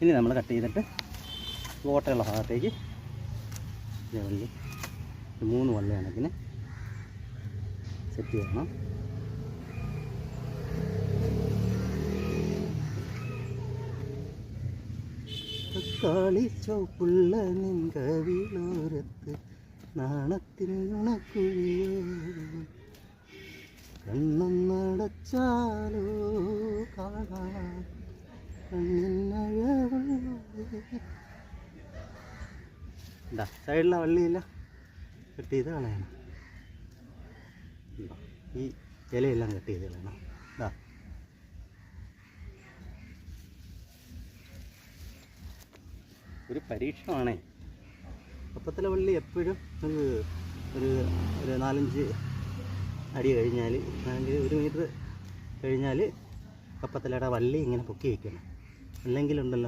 ഇനി നമ്മൾ കട്ട് ചെയ്തിട്ട് ഓട്ടയുള്ള ഭാഗത്തേക്ക് വള്ളി 3 വള്ളി കണക്കിന് സെറ്റ് ചെയ്യണം. തക്കാളി ചുവപ്പുള്ള നിൻകവിളോരത്ത് നാണത്തിൽ നുണക്കുഴിയോ കണ്ണൊന്നടച്ചാലോ കാണാൻ ഇതാ സൈഡിലെ വള്ളിയില്ല കട്ട് ചെയ്ത് കളയണം. ഈ ഇലയെല്ലാം കട്ട് ചെയ്ത് കളയണം. ഇതാ ഒരു പരീക്ഷണമാണേ. കപ്പത്തല വള്ളി എപ്പോഴും ഒരു 4-5 അടി കഴിഞ്ഞാൽ 1 മീറ്റർ കഴിഞ്ഞാൽ കപ്പത്തലയുടെ വള്ളി ഇങ്ങനെ പൊക്കി വയ്ക്കണം. അല്ലെങ്കിലുണ്ടല്ലോ